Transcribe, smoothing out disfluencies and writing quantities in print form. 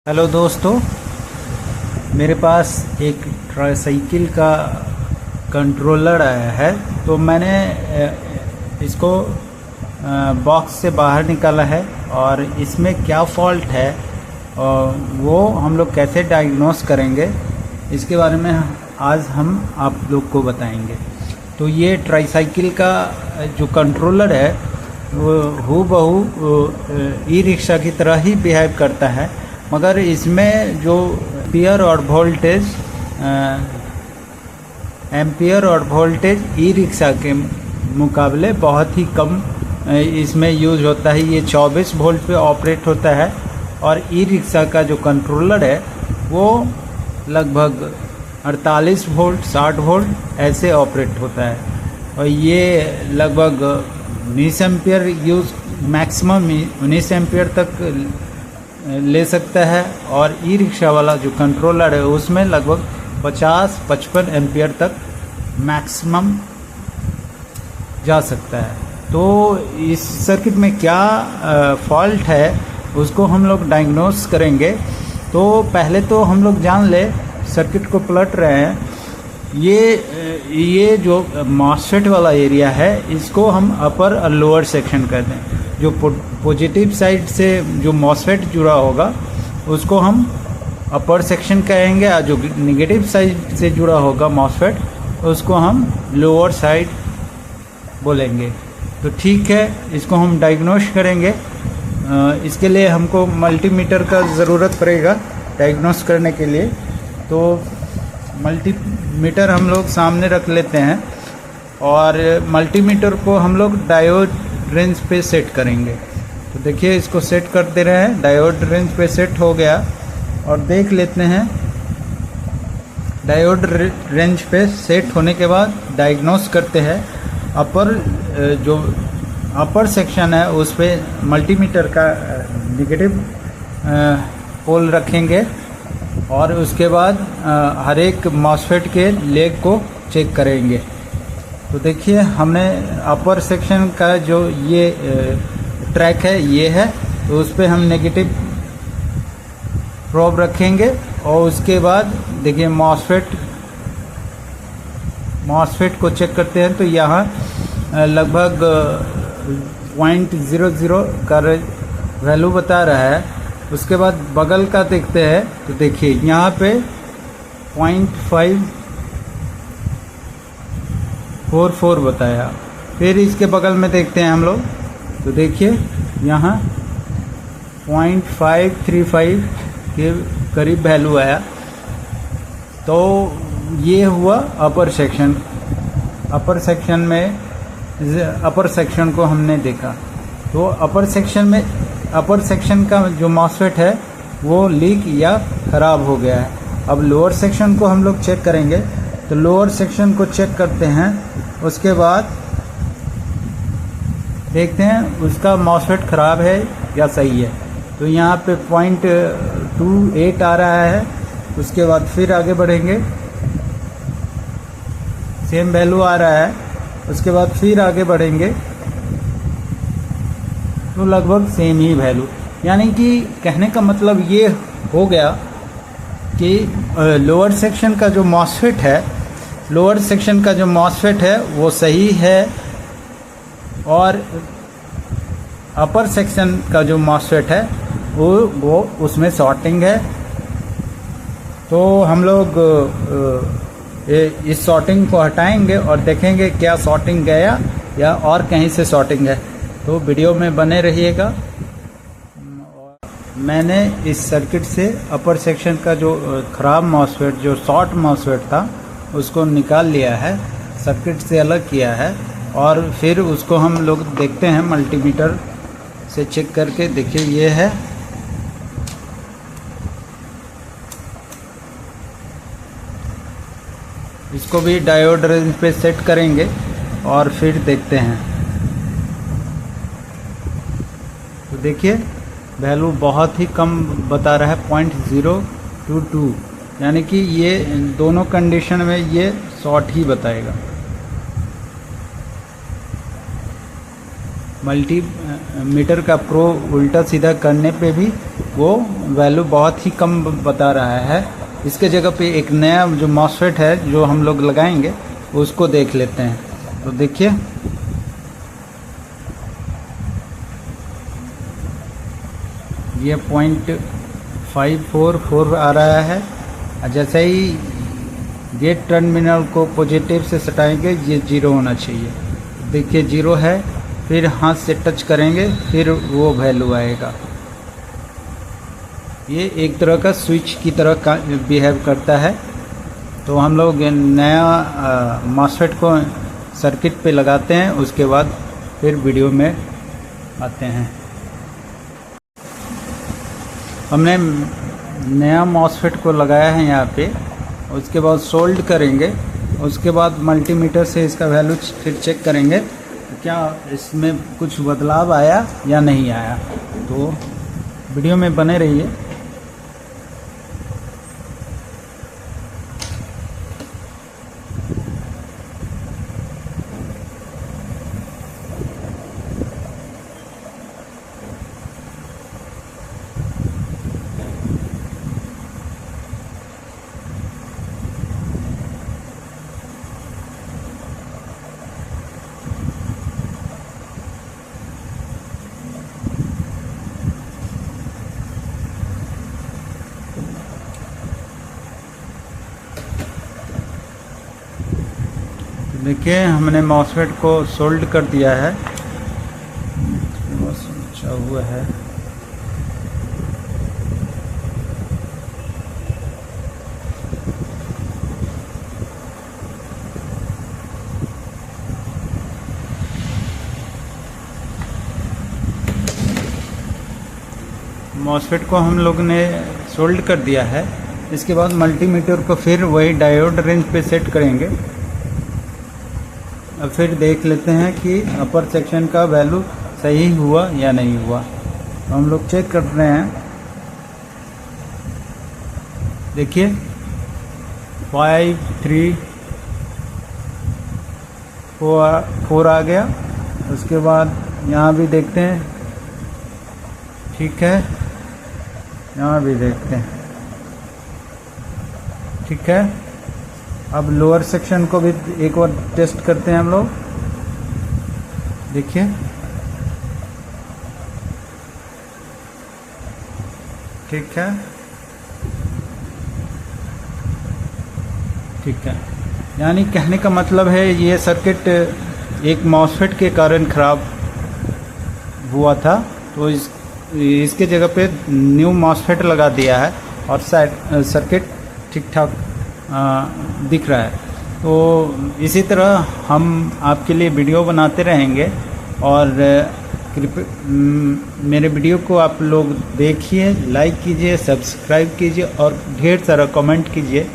Hello दोस्तों, मेरे पास एक ट्राईसाइकिल का कंट्रोलर आया है। तो मैंने इसको बॉक्स से बाहर निकाला है और इसमें क्या फॉल्ट है और वो हम लोग कैसे डायग्नोस करेंगे, इसके बारे में आज हम आप लोग को बताएंगे। तो ये ट्राईसाइकिल का जो कंट्रोलर है वो हूबहू ई रिक्शा की तरह ही बिहेव करता है, मगर इसमें जो एम्पियर और वोल्टेज ई रिक्शा के मुकाबले बहुत ही कम इसमें यूज़ होता है। ये 24 वोल्ट पे ऑपरेट होता है और ई रिक्शा का जो कंट्रोलर है वो लगभग 48 वोल्ट 60 वोल्ट ऐसे ऑपरेट होता है और ये लगभग 19 एम्पियर मैक्सिमम 19 एम्पियर तक ले सकता है। और ई रिक्शा वाला जो कंट्रोलर है उसमें लगभग 50-55 एम्पियर तक मैक्सिमम जा सकता है। तो इस सर्किट में क्या फॉल्ट है उसको हम लोग डायग्नोस करेंगे। तो पहले तो हम लोग जान ले, सर्किट को पलट रहे हैं। ये जो मॉसफेट वाला एरिया है इसको हम अपर और लोअर सेक्शन कहते हैं। जो पॉजिटिव साइड से जो मॉसफेट जुड़ा होगा उसको हम अपर सेक्शन कहेंगे और जो नेगेटिव साइड से जुड़ा होगा मॉसफेट उसको हम लोअर साइड बोलेंगे। तो ठीक है, इसको हम डायग्नोस करेंगे। इसके लिए हमको मल्टीमीटर का ज़रूरत पड़ेगा डायग्नोस करने के लिए। तो मल्टीमीटर हम लोग सामने रख लेते हैं और मल्टीमीटर को हम लोग डायोड रेंज पे सेट करेंगे। तो देखिए, इसको सेट कर दे रहे हैं। डायोड रेंज पे सेट हो गया और देख लेते हैं। डायोड रेंज पे सेट होने के बाद डायग्नोस करते हैं। जो अपर सेक्शन है उस पे मल्टीमीटर का नेगेटिव पोल रखेंगे और उसके बाद हर एक मॉसफेट के लेग को चेक करेंगे। तो देखिए, हमने अपर सेक्शन का जो ये ट्रैक है ये है, तो उस पर हम नेगेटिव प्रोब रखेंगे और उसके बाद देखिए मॉसफेट को चेक करते हैं। तो यहाँ लगभग 0.00 का वैल्यू बता रहा है। उसके बाद बगल का देखते हैं। तो देखिए यहाँ पे 0.544 बताया। फिर इसके बगल में देखते हैं हम लोग। तो देखिए यहाँ 0.535 के करीब वैल्यू आया। तो ये हुआ अपर सेक्शन। अपर सेक्शन को हमने देखा। तो अपर सेक्शन का जो मॉसफेट है वो लीक या ख़राब हो गया है। अब लोअर सेक्शन को हम लोग चेक करेंगे। तो लोअर सेक्शन को चेक करते हैं। उसके बाद देखते हैं उसका मॉसफेट ख़राब है या सही है। तो यहाँ पे 0.28 आ रहा है। उसके बाद फिर आगे बढ़ेंगे, सेम वैल्यू आ रहा है। उसके बाद फिर आगे बढ़ेंगे तो लगभग सेम ही वैल्यू। यानी कि कहने का मतलब ये हो गया कि लोअर सेक्शन का जो मॉसफेट है वो सही है और अपर सेक्शन का जो मॉसफेट है वो उसमें शॉर्टिंग है। तो हम लोग इस शॉर्टिंग को हटाएंगे और देखेंगे क्या शॉर्टिंग गया या और कहीं से शॉर्टिंग है। तो वीडियो में बने रहिएगा। मैंने इस सर्किट से अपर सेक्शन का जो ख़राब मॉसफेट, जो शॉर्ट मॉसफेट था, उसको निकाल लिया है, सर्किट से अलग किया है। और फिर उसको हम लोग देखते हैं मल्टीमीटर से चेक करके। देखिए ये है। इसको भी डायोड रेंज पे सेट करेंगे और फिर देखते हैं। तो देखिए वैल्यू बहुत ही कम बता रहा है, 0.022। यानी कि ये दोनों कंडीशन में ये शॉर्ट ही बताएगा। मल्टी मीटर का प्रो उल्टा सीधा करने पे भी वो वैल्यू बहुत ही कम बता रहा है। इसके जगह पे एक नया जो मॉसफेट है जो हम लोग लगाएंगे उसको देख लेते हैं। तो देखिए ये 0.544 आ रहा है। जैसे ही गेट टर्मिनल को पॉजिटिव से सटाएंगे ये 0 होना चाहिए। देखिए 0 है, फिर हाथ से टच करेंगे फिर वो वैल्यू आएगा। ये एक तरह का स्विच की तरह का बिहेव करता है। तो हम लोग नया मॉसफेट को सर्किट पे लगाते हैं, उसके बाद फिर वीडियो में आते हैं। हमने नया मॉसफेट को लगाया है यहाँ पे, उसके बाद सोल्ड करेंगे, उसके बाद मल्टीमीटर से इसका वैल्यू फिर चेक करेंगे क्या इसमें कुछ बदलाव आया या नहीं आया। तो वीडियो में बने रहिए। देखिए हमने मॉसफेट को सोल्ड कर दिया है, अच्छा हुआ है। मॉसफेट को हम लोग ने सोल्ड कर दिया है। इसके बाद मल्टीमीटर को फिर वही डायोड रेंज पे सेट करेंगे। अब फिर देख लेते हैं कि अपर सेक्शन का वैल्यू सही हुआ या नहीं हुआ। तो हम लोग चेक कर रहे हैं। देखिए 534 आ गया। उसके बाद यहाँ भी देखते हैं, ठीक है, यहाँ भी देखते हैं, ठीक है। अब लोअर सेक्शन को भी एक बार टेस्ट करते हैं हम लोग। देखिए ठीक है, ठीक है। यानी कहने का मतलब है ये सर्किट एक मॉसफेट के कारण ख़राब हुआ था, तो इसके जगह पे न्यू मॉसफेट लगा दिया है और सर्किट ठीक ठाक दिख रहा है। तो इसी तरह हम आपके लिए वीडियो बनाते रहेंगे और मेरे वीडियो को आप लोग देखिए, लाइक कीजिए, सब्सक्राइब कीजिए और ढेर सारा कमेंट कीजिए।